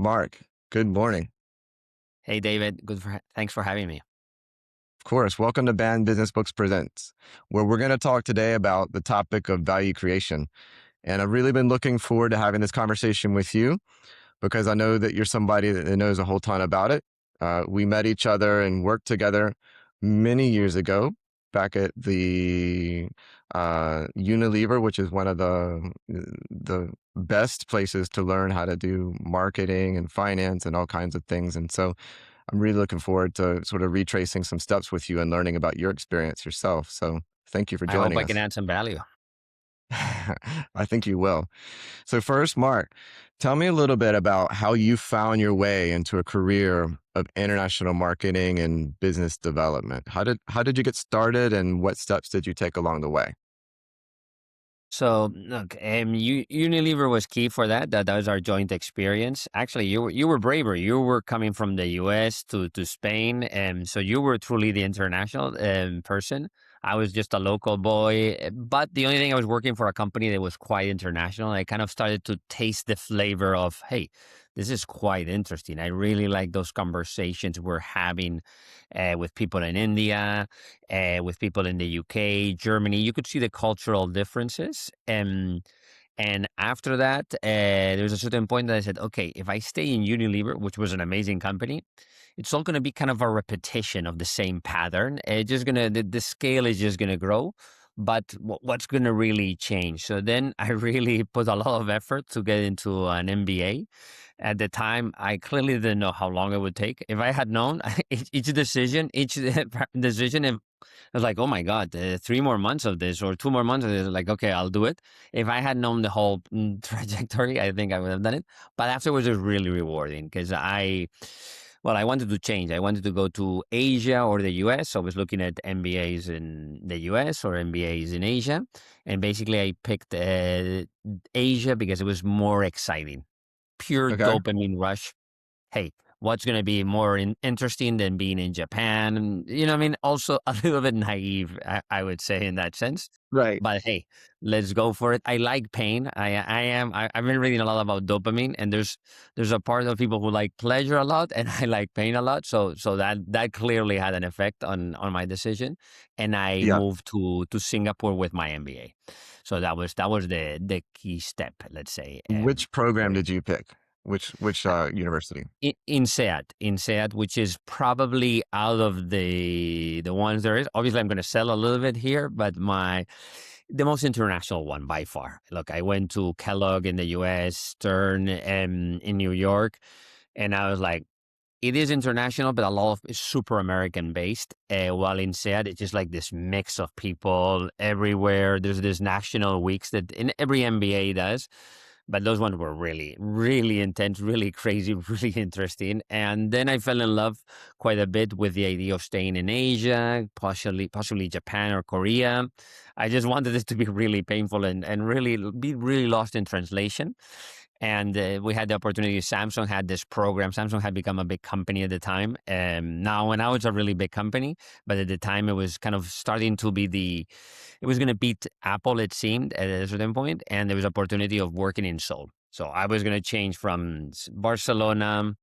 Mark, good morning. Hey, David. Thanks for having me. Of course, welcome to Band Business Books Presents, where we're going to talk today about the topic of value creation. And I've really been looking forward to having this conversation with you because I know that you're somebody that knows a whole ton about it. We met each other and worked together many years ago back at the Unilever, which is one of the best places to learn how to do marketing and finance and all kinds of things. And so I'm really looking forward to sort of retracing some steps with you and learning about your experience yourself. So thank you for I hope joining I can us. add some value. I think you will. So first, Mark, tell me a little bit about how you found your way into a career of international marketing and business development. How did you get started, and what steps did you take along the way? So, look, Unilever was key for that. That was our joint experience. Actually, you were braver. You were coming from the U.S. to Spain, and so you were truly the international person. I was just a local boy, but the only thing I was working for a company that was quite international. I kind of started to taste the flavor of, hey, this is quite interesting. I really like those conversations we're having with people in India, with people in the UK, Germany. You could see the cultural differences. And after that, there was a certain point that I said, okay, if I stay in Unilever, which was an amazing company, it's all going to be kind of a repetition of the same pattern. Just gonna the scale is just gonna grow, but what's going to really change? So then I really put a lot of effort to get into an MBA. At the time, I clearly didn't know how long it would take. If I had known each decision, if I was like, oh my God, 3 more months of this or 2 more months of this, like, okay, I'll do it. If I had known the whole trajectory, I think I would have done it. But afterwards, it was really rewarding because I wanted to change. I wanted to go to Asia or the US. So I was looking at MBAs in the US or MBAs in Asia. And basically, I picked Asia because it was more exciting. Pure Okay. dopamine rush. Hey, what's going to be more interesting than being in Japan? And, I mean, also a little bit naive, I would say, in that sense. Right. But hey, let's go for it. I like pain. I've been reading a lot about dopamine, and there's a part of people who like pleasure a lot, and I like pain a lot. So that clearly had an effect on my decision, and I Yeah. moved to Singapore with my MBA. So that was the key step, let's say. Which program did you pick? Which university? In SEAT, which is probably out of the ones there is. Obviously, I'm going to sell a little bit here, but the most international one by far. Look, I went to Kellogg in the U.S., Stern in New York, and I was like, it is international, but a lot of it's super American based. While in SEAT, it's just like this mix of people everywhere. There's this national weeks that in every MBA does. But those ones were really, really intense, really crazy, really interesting. And then I fell in love quite a bit with the idea of staying in Asia, possibly Japan or Korea. I just wanted this to be really painful and really be really lost in translation. And we had the opportunity. Samsung had this program. Samsung had become a big company at the time. Now it's a really big company, but at the time it was kind of starting to be it was going to beat Apple, it seemed, at a certain point, and there was opportunity of working in Seoul. So I was going to change from Barcelona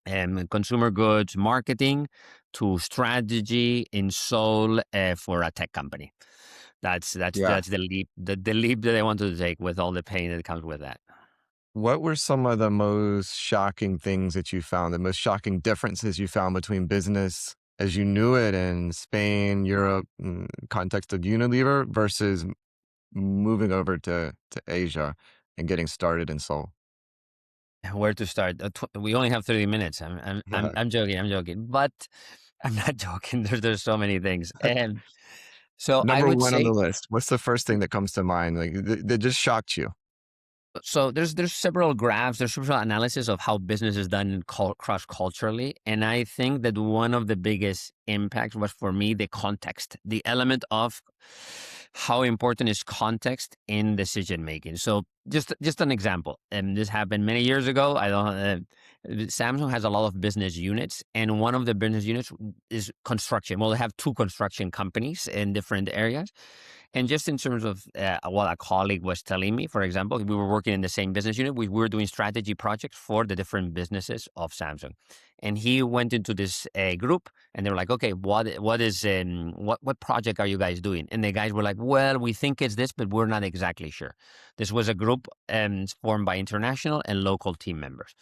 and consumer goods marketing to strategy in Seoul for a tech company. Yeah. That's the leap that I wanted to take with all the pain that comes with that. What were some of the most shocking things that you found, the most shocking differences you found between business as you knew it in Spain, Europe, context of Unilever versus moving over to Asia and getting started in Seoul? Where to start? We only have 30 minutes. I'm joking. I'm joking, but I'm not joking. There's so many things, and so I Number would one on say the list. What's the first thing that comes to mind? Like that just shocked you? so. There's several graphs. There's several analysis of how business is done cross culturally, and I think that one of the biggest impacts was for me the context, the element of how important is context in decision making. So just an example, and this happened many years ago. I don't. Samsung has a lot of business units, and one of the business units is construction. Well, they have two construction companies in different areas, And just in terms of what a colleague was telling me, for example, we were working in the same business unit. We were doing strategy projects for the different businesses of Samsung, and he went into this group, and they were like, "Okay, what project are you guys doing?" And the guys were like, "Well, we think it's this, but we're not exactly sure." This was a group formed by international and local team members.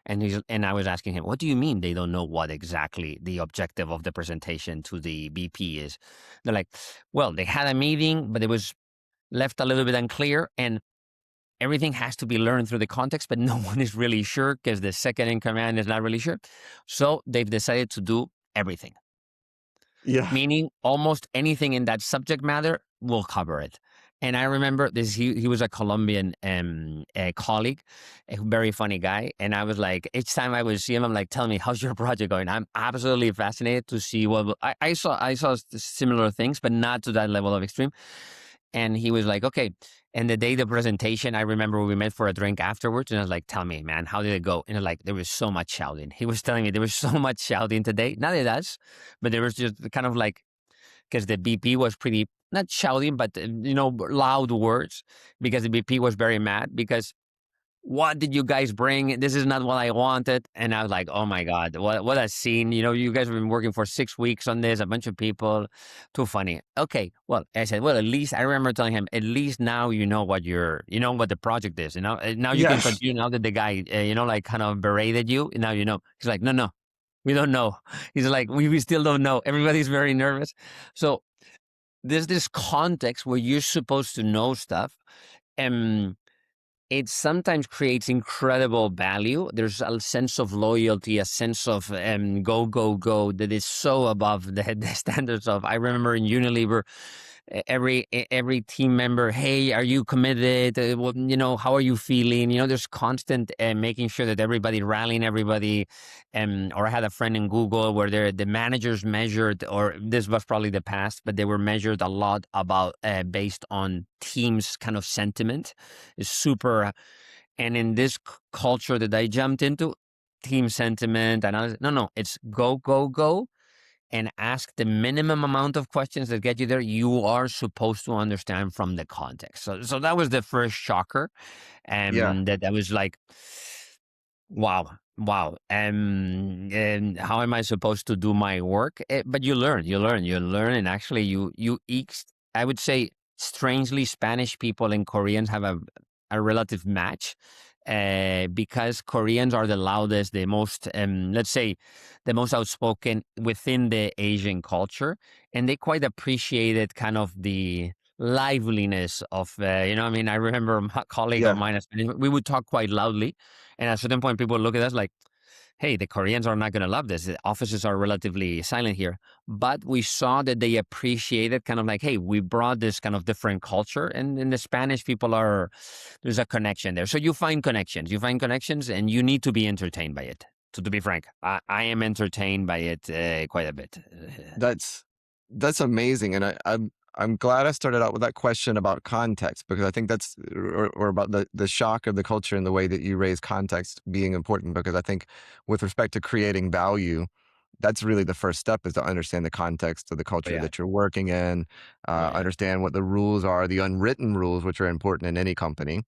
And I was asking him, "What do you mean they don't know what exactly the objective of the presentation to the BP is?" They're like, "Well, they had a meeting, but it was left a little bit unclear, and everything has to be learned through the context, but no one is really sure because the second in command is not really sure. So they've decided to do everything, Yeah. meaning almost anything in that subject matter will cover it." And I remember this. He was a Colombian colleague, a very funny guy. And I was like, each time I would see him, I'm like, "Tell me, how's your project going?" I'm absolutely fascinated to see I saw similar things, but not to that level of extreme. And he was like, "Okay." And the day the presentation, I remember we met for a drink afterwards, and I was like, "Tell me, man, how did it go?" And like, there was so much shouting. He was telling me there was so much shouting today. Not that that's, but there was just kind of like, because the BP was pretty, not shouting, but loud words, because the BP was very mad because, "What did you guys bring? This is not what I wanted." And I was like, "Oh my God, what a scene. You guys have been working for 6 weeks on this, a bunch of people. Too funny." Okay. Well, I said, "Well, at least," I remember telling him, "At least now you know what the project is. Now you can Yes. continue now that the guy, like kind of berated you. Now you know." He's like, "No, no, we don't know." He's like, we still don't know. Everybody's very nervous. So there's this context where you're supposed to know stuff. And it sometimes creates incredible value. There's a sense of loyalty, a sense of go, go, go that is so above the standards of. I remember in Unilever, every team member, "Hey, are you committed? How are you feeling?" There's constant making sure that everybody rallying everybody. Or I had a friend in Google where the managers measured, or this was probably the past, but they were measured a lot about based on teams kind of sentiment. Is super. And in this culture that I jumped into, team sentiment, and I was, no, it's go, go, go, and ask the minimum amount of questions that get you there. You are supposed to understand from the context. So that was the first shocker, Yeah. and that was like, wow, wow. And how am I supposed to do my work? But you learn, and actually, I would say, strangely, Spanish people and Koreans have a relative match, because Koreans are the loudest, the most, let's say, the most outspoken within the Asian culture, and they quite appreciated kind of the liveliness of, I mean, I remember a colleague of Yeah. mine, we would talk quite loudly, and at a certain point, people would look at us like, "Hey, the Koreans are not going to love this. The offices are relatively silent here." But we saw that they appreciated kind of like, "Hey, we brought this kind of different culture." And the Spanish people there's a connection there. So you find connections, and you need to be entertained by it. So to be frank, I am entertained by it quite a bit. That's that's amazing, and I'm glad I started out with that question about context because I think that's or about the shock of the culture and the way that you raise context being important because I think with respect to creating value, that's really the first step is to understand the context of the Oh, culture yeah. that you're working in, Oh, yeah. understand what the rules are, the unwritten rules, which are important in any company.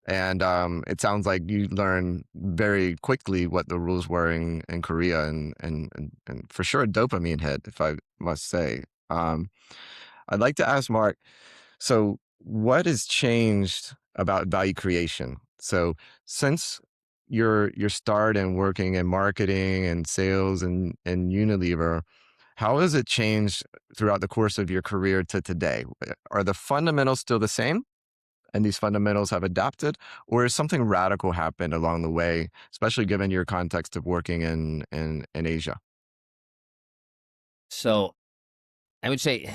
And it sounds like you learned very quickly what the rules were in Korea and for sure a dopamine hit, if I must say. I'd like to ask Mark, so what has changed about value creation? So since your start in working in marketing and sales and Unilever, how has it changed throughout the course of your career to today? Are the fundamentals still the same? And these fundamentals have adapted, or has something radical happened along the way, especially given your context of working in Asia? So I would say,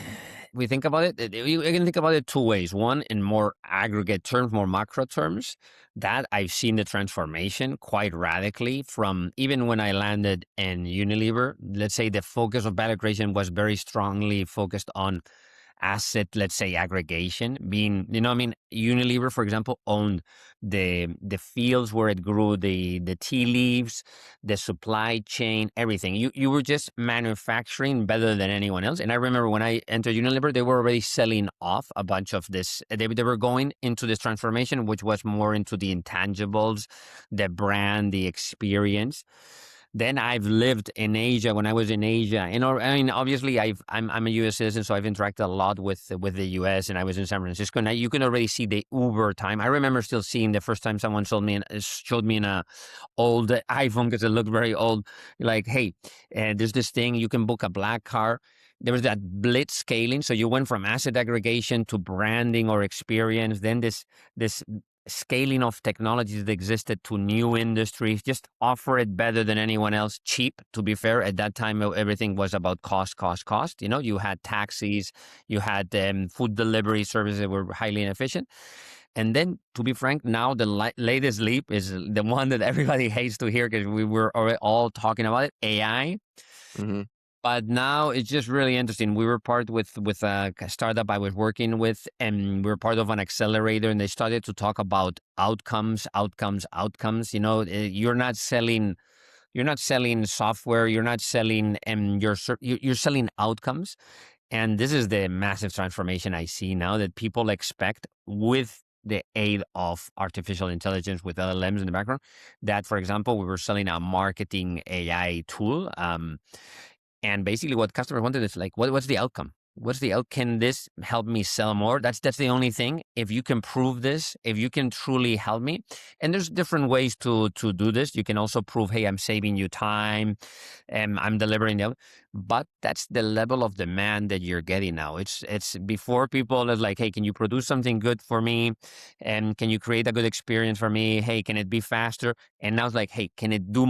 we think about it. You can think about it two ways. One, in more aggregate terms, more macro terms, that I've seen the transformation quite radically from even when I landed in Unilever. Let's say the focus of value creation was very strongly focused on asset, let's say, aggregation. Being, I mean, Unilever, for example, owned the fields where it grew the tea leaves, the supply chain, everything. You were just manufacturing better than anyone else. And I remember when I entered Unilever, they were already selling off a bunch of this. They were going into this transformation, which was more into the intangibles, the brand, the experience. Then I've lived in Asia. When I was in Asia, I mean, obviously, I'm a U.S. citizen, so I've interacted a lot with the U.S. And I was in San Francisco, and you can already see the Uber time. I remember still seeing the first time someone showed me an old iPhone because it looked very old. Like, hey, there's this thing you can book a black car. There was that blitz scaling, so you went from asset aggregation to branding or experience. Then this scaling of technologies that existed to new industries, just offer it better than anyone else, cheap, to be fair. At that time, everything was about cost, cost, cost. You had taxis, you had food delivery services that were highly inefficient. And then, to be frank, now the latest leap is the one that everybody hates to hear because we were already all talking about it, AI. Hmm. But now it's just really interesting. We were part with a startup I was working with, and we were part of an accelerator, and they started to talk about outcomes, outcomes, outcomes. You're not selling software, you're not selling you're selling outcomes. And this is the massive transformation I see now that people expect with the aid of artificial intelligence with LLMs in the background. That, for example, we were selling a marketing AI tool. And basically what customers wanted is like, what's the outcome? Can this help me sell more? That's the only thing. If you can prove this, if you can truly help me, and there's different ways to do this. You can also prove, hey, I'm saving you time, and I'm delivering them. But that's the level of demand that you're getting now. It's before people is like, hey, can you produce something good for me? And can you create a good experience for me? Hey, can it be faster? And now it's like, hey, can it do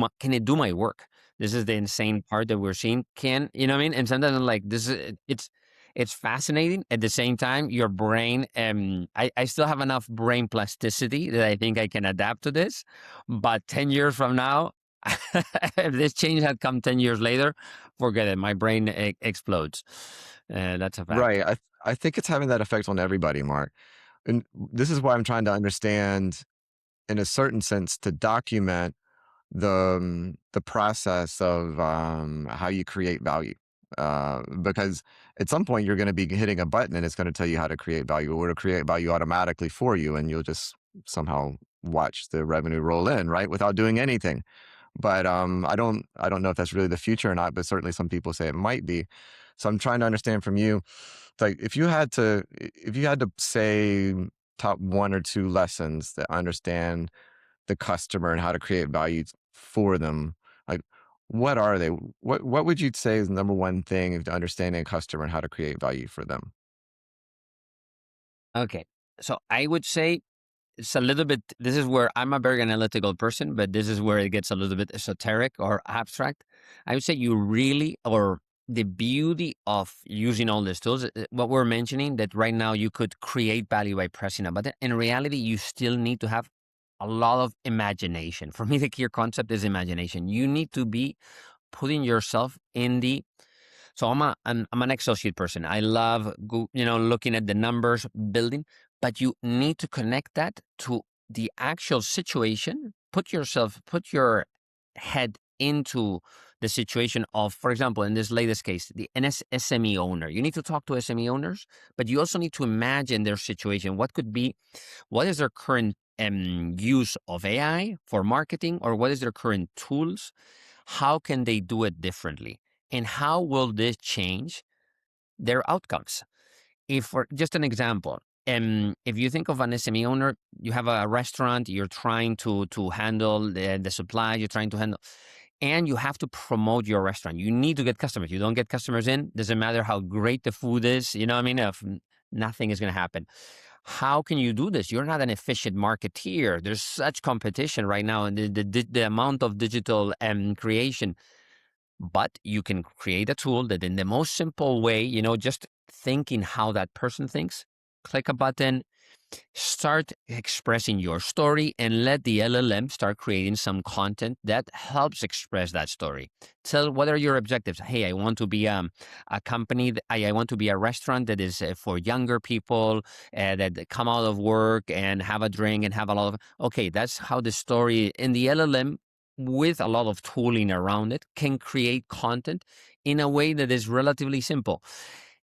my work? This is the insane part that we're seeing. You know what I mean? And sometimes I'm like, it's fascinating. At the same time, your brain, I still have enough brain plasticity that I think I can adapt to this. But 10 years from now, if this change had come 10 years later, forget it. My brain explodes. That's a fact. Right. I think it's having that effect on everybody, Mark. And this is why I'm trying to understand, in a certain sense, to document the process of how you create value. Because at some point you're going to be hitting a button and it's going to tell you how to create value, or to create value automatically for you, and you'll just somehow watch the revenue roll in, right, without doing anything. But I don't know if that's really the future or not. But certainly some people say it might be. So I'm trying to understand from you, like, if you had to say top one or two lessons that understand the customer and how to create value for them, like, what are they? What would you say is the number one thing of understanding a customer and how to create value for them? Okay. So I would say it's a little bit, this is where I'm a very analytical person, but this is where it gets a little bit esoteric or abstract. I would say you really, or the beauty of using all these tools, what we're mentioning, that right now you could create value by pressing a button. In reality, you still need to have a lot of imagination. For me, the key concept is imagination. You need to be putting yourself in the, so I'm an Excel sheet person. I love looking at the numbers, building, but you need to connect that to the actual situation. Put your head into the situation of, for example, in this latest case, the SME owner. You need to talk to SME owners, but you also need to imagine their situation. What is their current use of AI for marketing, or what is their current tools? How can they do it differently? And how will this change their outcomes? If, for just an example, if you think of an SME owner, you have a restaurant, you're trying to handle the supply, you're trying to handle, and you have to promote your restaurant. You need to get customers. You don't get customers in, doesn't matter how great the food is. You know what I mean? If nothing is going to happen. How can you do this? You're not an efficient marketeer. There's such competition right now, and the amount of digital creation. But you can create a tool that, in the most simple way, just thinking how that person thinks, click a button. Start expressing your story and let the LLM start creating some content that helps express that story. Tell what are your objectives. Hey, I want to be a company, I want to be a restaurant that is for younger people that come out of work and have a drink and have a lot of, okay, that's how the story in the LLM with a lot of tooling around it can create content in a way that is relatively simple.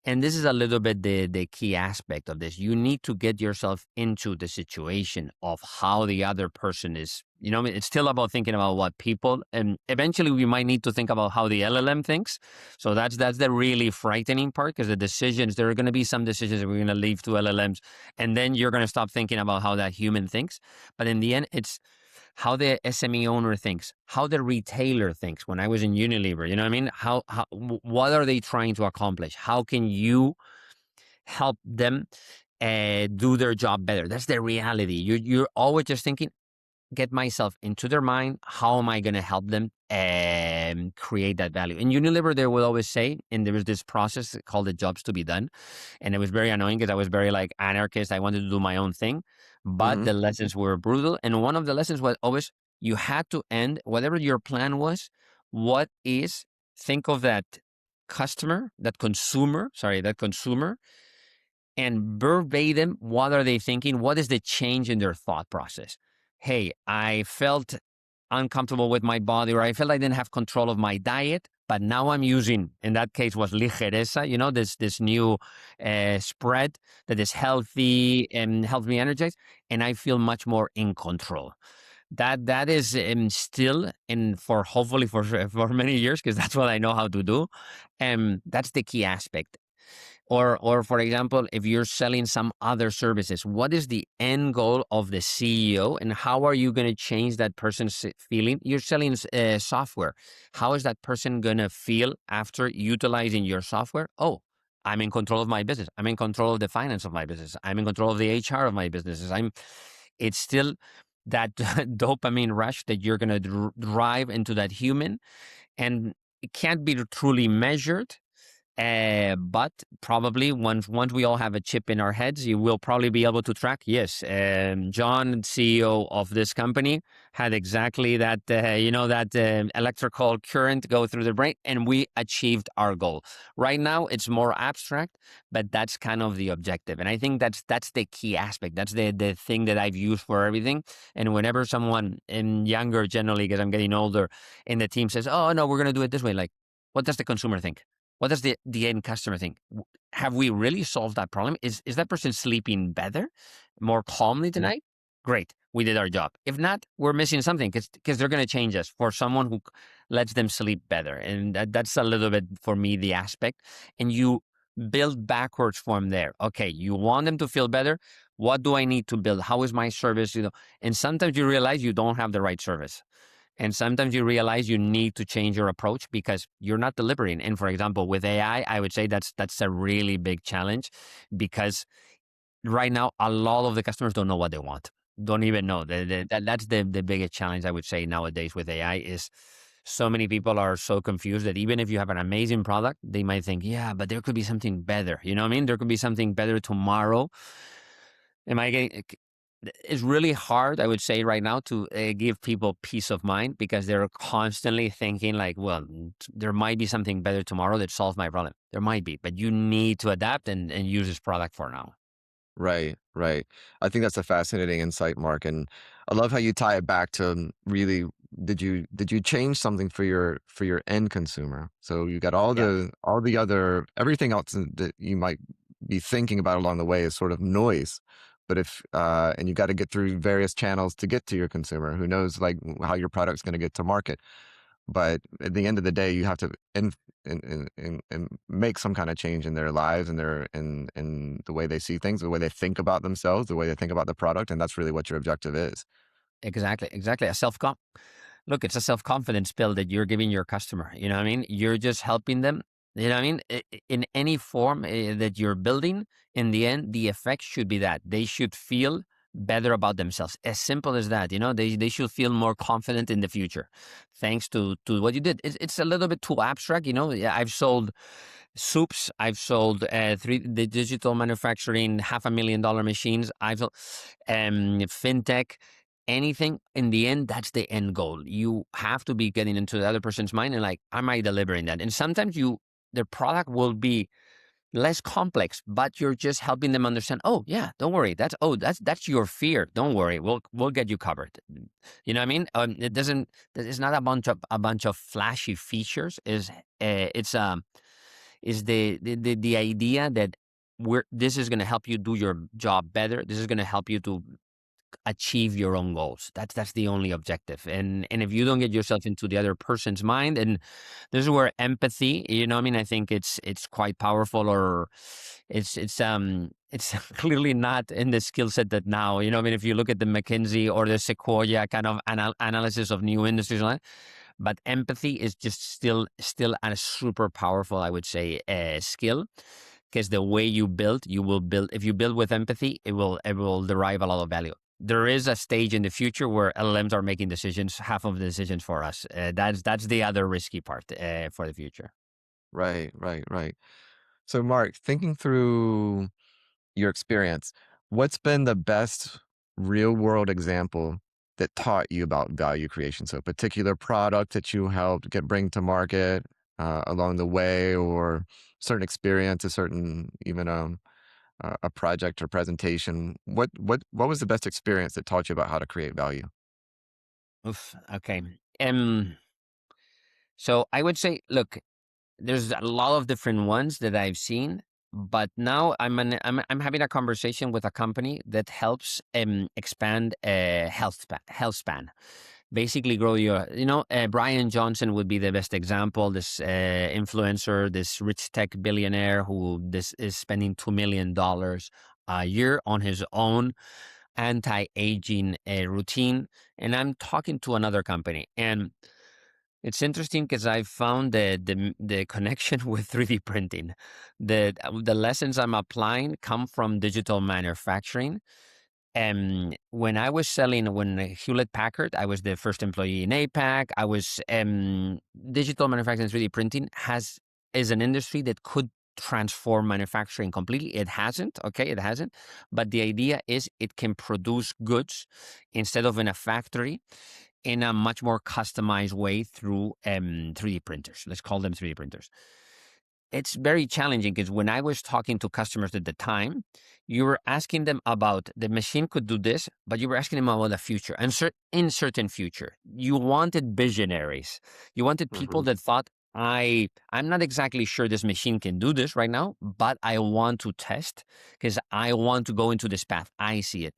And this is a little bit the key aspect of this. You need to get yourself into the situation of how the other person is. You know, it's still about thinking about what people, and eventually we might need to think about how the LLM thinks. So that's the really frightening part, because the decisions, there are going to be some decisions that we're going to leave to LLMs, and then you're going to stop thinking about how that human thinks. But in the end, it's how the SME owner thinks, how the retailer thinks. When I was in Unilever, you know what I mean? What are they trying to accomplish? How can you help them do their job better? That's the reality. You're always just thinking, get myself into their mind. How am I going to help them create that value? In Unilever, they will always say, and there was this process called the jobs to be done. And it was very annoying because I was very like anarchist. I wanted to do my own thing, but Hmm. the lessons were brutal. And one of the lessons was always, you had to end whatever your plan was. What is, think of that that consumer, and verbatim, what are they thinking? What is the change in their thought process? Hey, I felt uncomfortable with my body, or I felt I didn't have control of my diet, but now I'm using, in that case was ligereza, this new spread that is healthy and helps me energize, and I feel much more in control. That is still, and for hopefully for many years, because that's what I know how to do. That's the key aspect. Or for example, if you're selling some other services, what is the end goal of the CEO, and how are you going to change that person's feeling? You're selling software. How is that person going to feel after utilizing your software? Oh, I'm in control of my business. I'm in control of the finance of my business. I'm in control of the HR of my businesses. It's still that dopamine rush that you're going to drive into that human, and it can't be truly measured, but probably once we all have a chip in our heads, you will probably be able to track. Yes, John, CEO of this company, had exactly that. That electrical current go through the brain, and we achieved our goal. Right now, it's more abstract, but that's kind of the objective. And I think that's the key aspect. That's the thing that I've used for everything. And whenever someone younger, generally, because I'm getting older, in the team says, "Oh no, we're going to do it this way," like, what does the consumer think? What does the end customer think? Have we really solved that problem? Is that person sleeping better, more calmly tonight? Great, we did our job. If not, we're missing something, because they're going to change us for someone who lets them sleep better. And that's a little bit, for me, the aspect. And you build backwards from there. Okay, you want them to feel better. What do I need to build? How is my service? And sometimes you realize you don't have the right service. And sometimes you realize you need to change your approach because you're not delivering. And for example, with AI, I would say that's a really big challenge, because right now a lot of the customers don't know what they want, don't even know. That's the biggest challenge, I would say, nowadays with AI is so many people are so confused that even if you have an amazing product, they might think, yeah, but there could be something better. You know what I mean? There could be something better tomorrow. Am I getting? It's really hard, I would say, right now to give people peace of mind, because they're constantly thinking like, well, there might be something better tomorrow that solves my problem. There might be, but you need to adapt and use this product for now. Right, right. I think that's a fascinating insight, Mark, and I love how you tie it back to really did you change something for your end consumer? So you got Yeah, all the other everything else that you might be thinking about along the way is sort of noise. But if and you got to get through various channels to get to your consumer. Who knows like how your product's going to get to market? But at the end of the day, you have to and make some kind of change in their lives and in the way they see things, the way they think about themselves, the way they think about the product, and that's really what your objective is. exactly, exactly. Look, it's a self confidence pill that you're giving your customer. You know what I mean? You're just helping them. You know what I mean? In any form that you're building, in the end, the effect should be that they should feel better about themselves. As simple as that. They should feel more confident in the future, thanks to what you did. It's a little bit too abstract. Yeah, I've sold soups. I've sold the digital manufacturing $500,000 machines. I've sold fintech. Anything in the end, that's the end goal. You have to be getting into the other person's mind and like, am I delivering that? And sometimes the product will be less complex, but you're just helping them understand. Oh yeah, don't worry. That's your fear. Don't worry. We'll get you covered. You know what I mean? It doesn't. It's not a bunch of flashy features. Is the idea that this is going to help you do your job better. This is going to help you to achieve your own goals. That's the only objective. And if you don't get yourself into the other person's mind, and this is where empathy, I mean, I think it's quite powerful, or it's clearly not in the skill set that now, I mean, if you look at the McKinsey or the Sequoia kind of analysis of new industries, but empathy is just still a super powerful, I would say, skill. Because the way you will build. If you build with empathy, it will derive a lot of value. There is a stage in the future where LLMs are making decisions, half of the decisions for us. That's the other risky part for the future. Right, right, right. So, Mark, thinking through your experience, what's been the best real world example that taught you about value creation? So, a particular product that you helped bring to market along the way, or certain experience, a certain even a project or presentation. What was the best experience that taught you about how to create value? Oof, okay. So I would say, look, there's a lot of different ones that I've seen, but now I'm having a conversation with a company that helps expand health span. Basically, grow your. Brian Johnson would be the best example. This influencer, this rich tech billionaire who this is spending $2 million a year on his own anti-aging routine. And I'm talking to another company, and it's interesting because I found the connection with 3D printing. The lessons I'm applying come from digital manufacturing. And when Hewlett Packard, I was the first employee in APAC. I was digital manufacturing, 3D printing is an industry that could transform manufacturing completely. It hasn't, okay, it hasn't. But the idea is it can produce goods instead of in a factory in a much more customized way through 3D printers. Let's call them 3D printers. It's very challenging because when I was talking to customers at the time, you were asking them about the machine could do this, but you were asking them about the future, and in certain future. You wanted visionaries. You wanted people Hmm. that thought, I'm not exactly sure this machine can do this right now, but I want to test because I want to go into this path. I see it.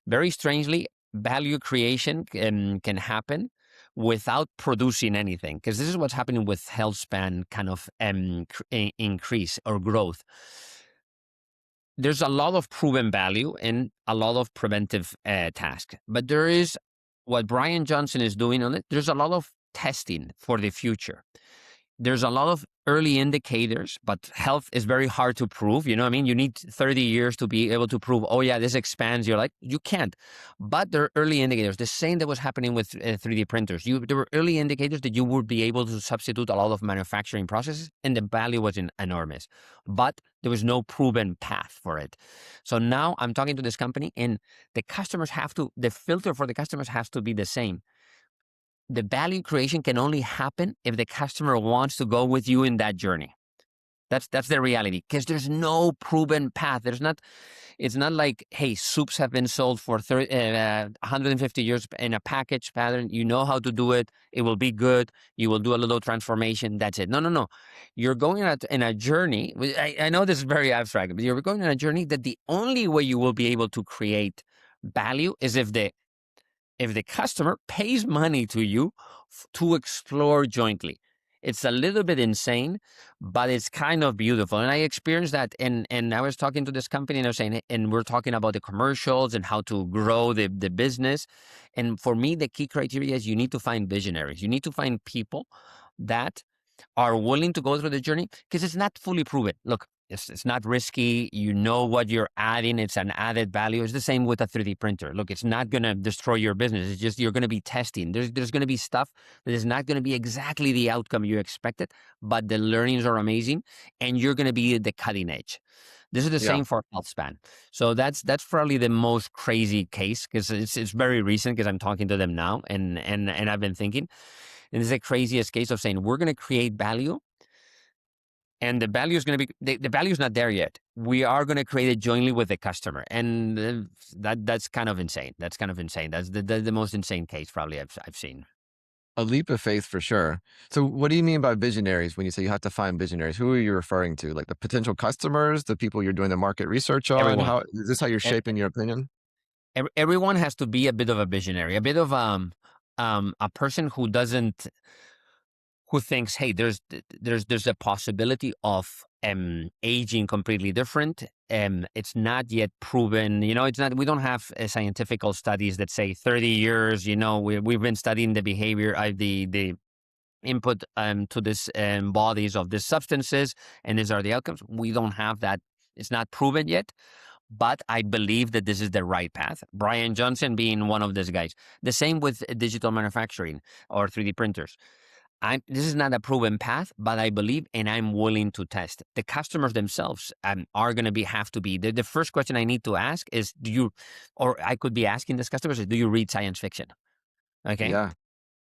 Very strangely, value creation can happen without producing anything, because this is what's happening with health span kind of increase or growth. There's a lot of proven value and a lot of preventive task, but there is what Brian Johnson is doing on it. There's a lot of testing for the future. There's a lot of early indicators, but health is very hard to prove. You know what I mean? You need 30 years to be able to prove, oh yeah, this expands. You're like, you can't. But there are early indicators. The same that was happening with 3D printers. There were early indicators that you would be able to substitute a lot of manufacturing processes, and the value was enormous. But there was no proven path for it. So now I'm talking to this company, and the filter for the customers has to be the same. The value creation can only happen if the customer wants to go with you in that journey. That's the reality, because there's no proven path. It's not like, hey, soups have been sold for 150 years in a package pattern. You know how to do it. It will be good. You will do a little transformation. That's it. No, no, no. You're going in a journey. I know this is very abstract, but you're going on a journey that the only way you will be able to create value is if the customer pays money to you to explore jointly. It's a little bit insane, but it's kind of beautiful. And I experienced that. And I was talking to this company, and I was saying, and we're talking about the commercials and how to grow the business. And for me, the key criteria is you need to find visionaries. You need to find people that are willing to go through the journey because it's not fully proven. Look, it's not risky. You know what you're adding. It's an added value. It's the same with a 3D printer. Look, it's not going to destroy your business. It's just you're going to be testing. There's going to be stuff that is not going to be exactly the outcome you expected, but the learnings are amazing, and you're going to be at the cutting edge. This is the Yeah. same for HealthSpan. So that's probably the most crazy case because it's very recent because I'm talking to them now and I've been thinking. And this is the craziest case of saying we're going to create value, and the value is going to be the value is not there yet. We are going to create it jointly with the customer, and that's kind of insane. That's kind of insane. That's the most insane case probably I've seen. A leap of faith for sure. So what do you mean by visionaries when you say you have to find visionaries? Who are you referring to? Like the potential customers, the people you're doing the market research on? Everyone, How is this how you're e- shaping your opinion? everyone has to be a bit of a visionary, a bit of a person who thinks, hey, there's a possibility of aging completely different. It's not yet proven. It's not. We don't have scientific studies that say 30 years. We've been studying the behavior, the input to this bodies of these substances, and these are the outcomes. We don't have that. It's not proven yet. But I believe that this is the right path. Brian Johnson being one of these guys. The same with digital manufacturing or 3D printers. This is not a proven path, but I believe and I'm willing to test. The customers themselves are going to have to be. The first question I need to ask is, or I could be asking these customers, is, do you read science fiction? Okay. Yeah.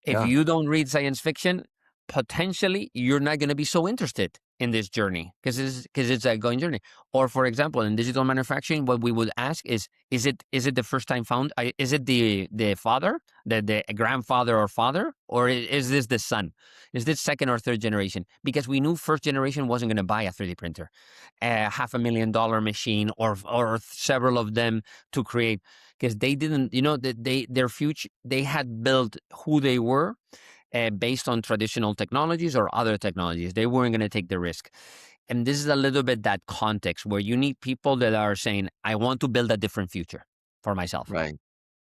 If Yeah. you don't read science fiction, potentially you're not going to be so interested in this journey because it's a going journey. Or for example, in digital manufacturing, what we would ask is it the first time found? Is it the father, the grandfather or father, or is this the son? Is this second or third generation? Because we knew first generation wasn't going to buy a 3D printer, a $500,000 machine, or several of them to create because they didn't, their future, they had built who they were based on traditional technologies or other technologies. They weren't going to take the risk. And this is a little bit that context where you need people that are saying, I want to build a different future for myself. Right.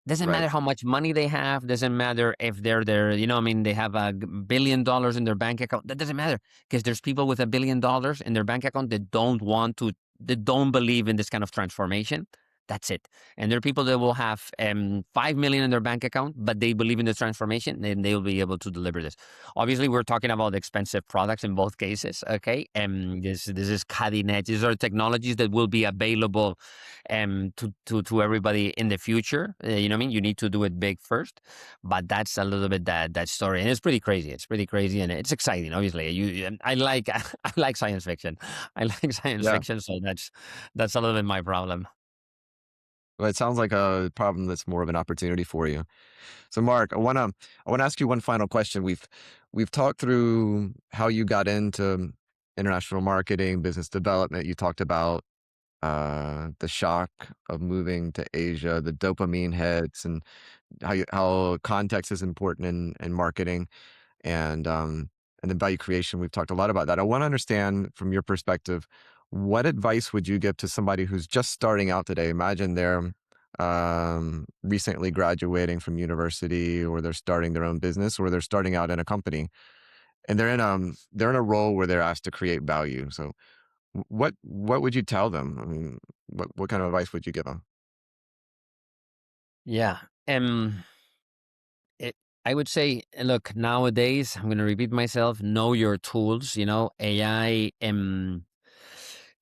Doesn't Right. matter how much money they have. Doesn't matter if they're there. They have $1 billion in their bank account. That doesn't matter because there's people with $1 billion in their bank account that that don't believe in this kind of transformation. That's it. And there are people that will have 5 million in their bank account, but they believe in the transformation, and they'll be able to deliver this. Obviously, we're talking about expensive products in both cases. Okay, this is cutting edge. These are technologies that will be available to everybody in the future. You know what I mean? You need to do it big first, but that's a little bit that story, and it's pretty crazy. It's pretty crazy, and it's exciting. Obviously, I like I like science fiction. I like science Yeah. fiction, so that's a little bit my problem. Well, it sounds like a problem that's more of an opportunity for you. So Mark, I wanna ask you one final question. We've talked through how you got into international marketing, business development. You talked about the shock of moving to Asia, the dopamine hits, and how context is important in marketing and then value creation. We've talked a lot about that. I want to understand from your perspective, what advice would you give to somebody who's just starting out today? Imagine they're recently graduating from university, or they're starting their own business, or they're starting out in a company, and they're in a role where they're asked to create value. So what would you tell them? I mean, what kind of advice would you give them? Yeah. Um, I would say, look, nowadays, I'm going to repeat myself, know your tools, AI,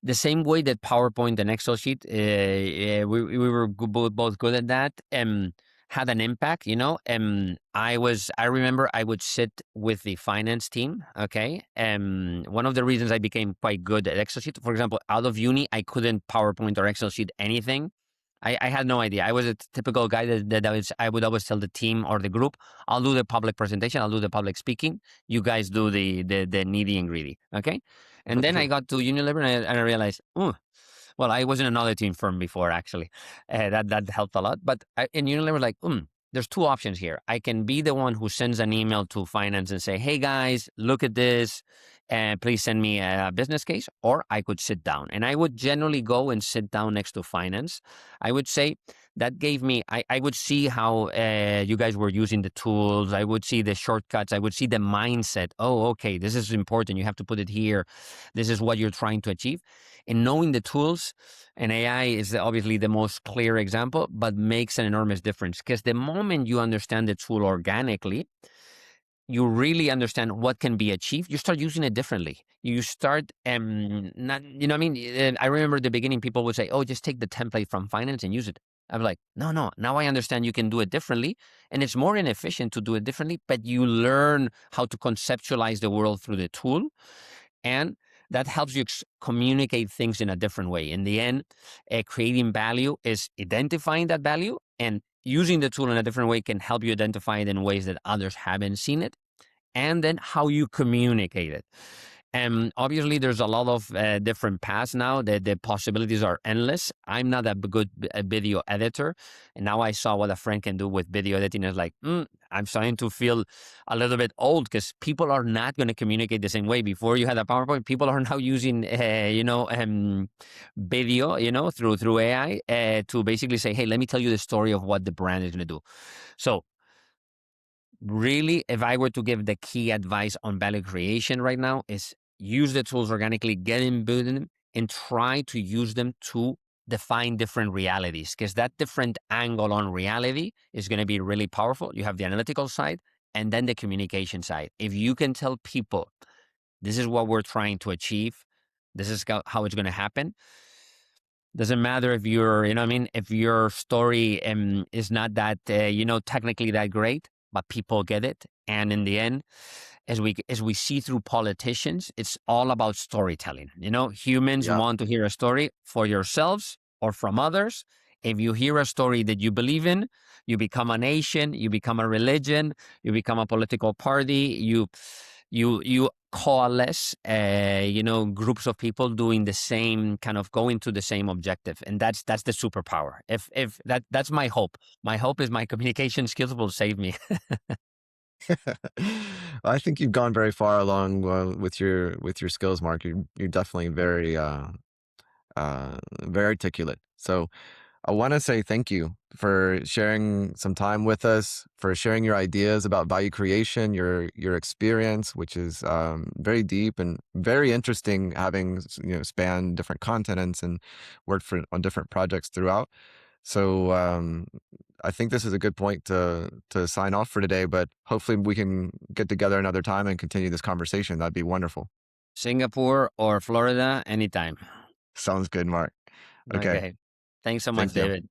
the same way that PowerPoint and Excel sheet, we were both good at that, had an impact, I remember I would sit with the finance team. Okay. One of the reasons I became quite good at Excel sheet, for example, out of uni, I couldn't PowerPoint or Excel sheet anything. I had no idea. I was a typical guy that I would always tell the team or the group, I'll do the public presentation, I'll do the public speaking. You guys do the nitty and gritty. Okay. And then I got to Unilever and I realized, well, I was in another team firm before actually. That helped a lot. But in Unilever, like, there's two options here. I can be the one who sends an email to finance and say, hey guys, look at this. please send me a business case, or I could sit down. And I would generally go and sit down next to finance. I would say that gave me, I would see how you guys were using the tools. I would see the shortcuts. I would see the mindset. Oh, okay, this is important. You have to put it here. This is what you're trying to achieve. And knowing the tools, and AI is obviously the most clear example, but makes an enormous difference, because the moment you understand the tool organically, you really understand what can be achieved, you start using it differently. You start, not, you know what I mean? I remember at the beginning, people would say, oh, just take the template from finance and use it. I'm like, no, no, now I understand you can do it differently. And it's more inefficient to do it differently, but you learn how to conceptualize the world through the tool. And that helps you communicate things in a different way. In the end, creating value is identifying that value, and using the tool in a different way can help you identify it in ways that others haven't seen it, and then how you communicate it. And obviously, there's a lot of different paths now. The possibilities are endless. I'm not a good video editor, and now I saw what a friend can do with video editing. It's like, I'm starting to feel a little bit old, because people are not going to communicate the same way. Before you had a PowerPoint, people are now using, video, through AI to basically say, hey, let me tell you the story of what the brand is going to do. So really, if I were to give the key advice on value creation right now, is use the tools organically, get embedded in them, and try to use them to define different realities, because that different angle on reality is going to be really powerful. You have the analytical side and then the communication side. If you can tell people, this is what we're trying to achieve, this is how it's going to happen. Doesn't matter if you're, you know what I mean, if your story is not that, technically that great, but people get it. And in the end, as we see through politicians, it's all about storytelling. Humans Yeah. want to hear a story for yourselves or from others. If you hear a story that you believe in, you become a nation, you become a religion, you become a political party, you coalesce, groups of people doing the same, kind of going to the same objective, and that's the superpower. If that's my hope. My hope is my communication skills will save me. I think you've gone very far along with your skills, Mark. You're definitely very articulate. So I want to say thank you for sharing some time with us, for sharing your ideas about value creation, your experience, which is very deep and very interesting, having spanned different continents and worked on different projects throughout. So I think this is a good point to sign off for today. But hopefully we can get together another time and continue this conversation. That'd be wonderful. Singapore or Florida, anytime. Sounds good, Mark. Okay, Okay. Thanks so much, thank you. David.